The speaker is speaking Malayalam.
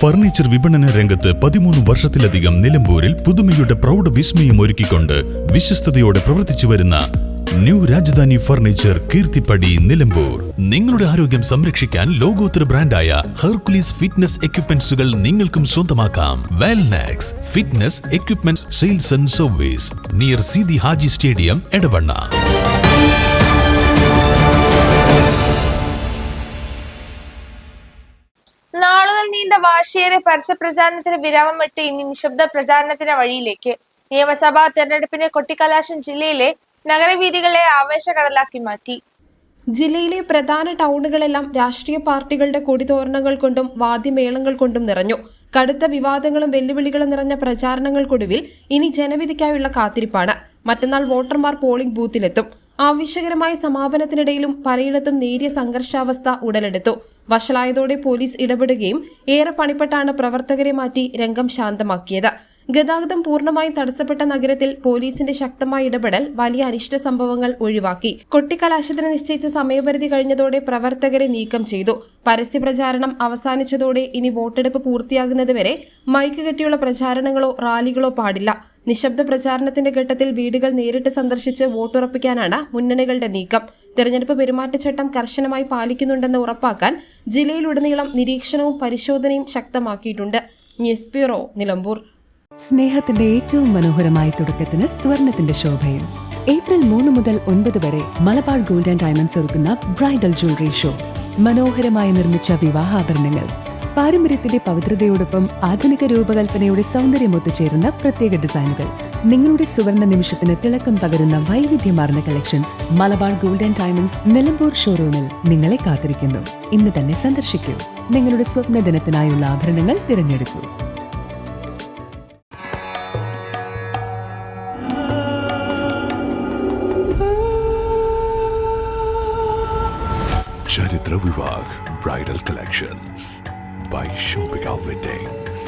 ഫർണിച്ചർ വിപണന രംഗത്ത് 13 വർഷത്തിലധികം നിലമ്പൂരിൽ പുതുമയുടെ പ്രൗഢ വിസ്മയം ഒരുക്കിക്കൊണ്ട് വിശ്വസ്തയോടെ പ്രവർത്തിച്ചു വരുന്ന ന്യൂ രാജധാനി ഫർണിച്ചർ കീർത്തിപ്പടി നിലമ്പൂർ. നിങ്ങളുടെ ആരോഗ്യം സംരക്ഷിക്കാൻ ലോകോത്തര ബ്രാൻഡായ ഹെർക്കുലീസ് ഫിറ്റ്നസ് എക്യുപ്മെന്റ്സുകൾ നിങ്ങൾക്കും സ്വന്തമാക്കാം. Wellnex fitness equipment sales and service near Seethi Haji stadium, Edavanna. നാളുകൾ നീണ്ട വാശിയേറെ പരസ്യപ്രചാരണത്തിന് വിരാമമിട്ട് ഇനി നിശബ്ദ പ്രചാരണത്തിന്റെ വഴിയിലേക്ക്. നിയമസഭാ തെരഞ്ഞെടുപ്പിന്റെ കൊട്ടിക്കലാശം ജില്ലയിലെ നഗരവീഥികളെ ആവേശകടലാക്കി മാറ്റി. ജില്ലയിലെ പ്രധാന ടൗണുകളെല്ലാം രാഷ്ട്രീയ പാർട്ടികളുടെ കൊടിതോരണങ്ങൾ കൊണ്ടും വാദ്യമേളങ്ങൾ കൊണ്ടും നിറഞ്ഞു. കടുത്ത വിവാദങ്ങളും വെല്ലുവിളികളും നിറഞ്ഞ പ്രചാരണങ്ങൾക്കൊടുവിൽ ഇനി ജനവിധിക്കായുള്ള കാത്തിരിപ്പാണ്. മറ്റന്നാൾ വോട്ടർമാർ പോളിംഗ് ബൂത്തിലെത്തും. ആവശ്യകരമായ സമാപനത്തിനിടയിലും പലയിടത്തും നേരിയ സംഘർഷാവസ്ഥ ഉടലെടുത്തു. വഷളായതോടെ പോലീസ് ഇടപെടുകയും ഏറെ പണിപ്പെട്ടാണ് പ്രവർത്തകരെ മാറ്റി രംഗം ശാന്തമാക്കിയത്. ഗതാഗതം പൂർണ്ണമായി തടസ്സപ്പെട്ട നഗരത്തിൽ പോലീസിന്റെ ശക്തമായ ഇടപെടൽ വലിയ അനിഷ്ട സംഭവങ്ങൾ ഒഴിവാക്കി. കൊട്ടിക്കലാശത്തിന് നിശ്ചയിച്ച സമയപരിധി കഴിഞ്ഞതോടെ പ്രവർത്തകരെ നീക്കം ചെയ്തു. പരസ്യപ്രചാരണം അവസാനിച്ചതോടെ ഇനി വോട്ടെടുപ്പ് പൂർത്തിയാകുന്നതുവരെ മൈക്ക് കെട്ടിയുള്ള പ്രചാരണങ്ങളോ റാലികളോ പാടില്ല. നിശബ്ദ പ്രചാരണത്തിന്റെ ഘട്ടത്തിൽ വീടുകൾ നേരിട്ട് സന്ദർശിച്ച് വോട്ടുറപ്പിക്കാനാണ് മുന്നണികളുടെ നീക്കം. തെരഞ്ഞെടുപ്പ് പെരുമാറ്റച്ചട്ടം കർശനമായി പാലിക്കുന്നുണ്ടെന്ന് ഉറപ്പാക്കാൻ ജില്ലയിലുടനീളം നിരീക്ഷണവും പരിശോധനയും ശക്തമാക്കിയിട്ടുണ്ട്. News bureau, Nilambur. സ്നേഹത്തിന്റെ ഏറ്റവും മനോഹരമായ തുടക്കത്തിന് സ്വർണത്തിന്റെ ശോഭയിൽ ഏപ്രിൽ 3 മുതൽ 9 വരെ മലബാർ ഗോൾഡ് ആൻഡ് ഡയമണ്ട്സ് ഒരുക്കുന്ന ബ്രൈഡൽ ജ്വല്ലറി ഷോ. മനോഹരമായി നിർമ്മിച്ച വിവാഹാഭരണങ്ങൾ, പാരമ്പര്യത്തിന്റെ പവിത്രതയോടൊപ്പം ആധുനിക രൂപകൽപ്പനയുടെ സൗന്ദര്യം ഒത്തുചേരുന്ന പ്രത്യേക ഡിസൈനുകൾ, നിങ്ങളുടെ സുവർണ നിമിഷത്തിന് തിളക്കം പകരുന്ന വൈവിധ്യമാർന്ന collections Malabar gold and diamonds Nilambur ഷോറൂമിൽ നിങ്ങളെ കാത്തിരിക്കുന്നു. ഇന്ന് തന്നെ സന്ദർശിക്കൂ. നിങ്ങളുടെ സ്വപ്ന ദിനത്തിനായുള്ള ആഭരണങ്ങൾ തിരഞ്ഞെടുക്കൂ. Charitra Vivag Bridal Collections by Shobhika Weddings.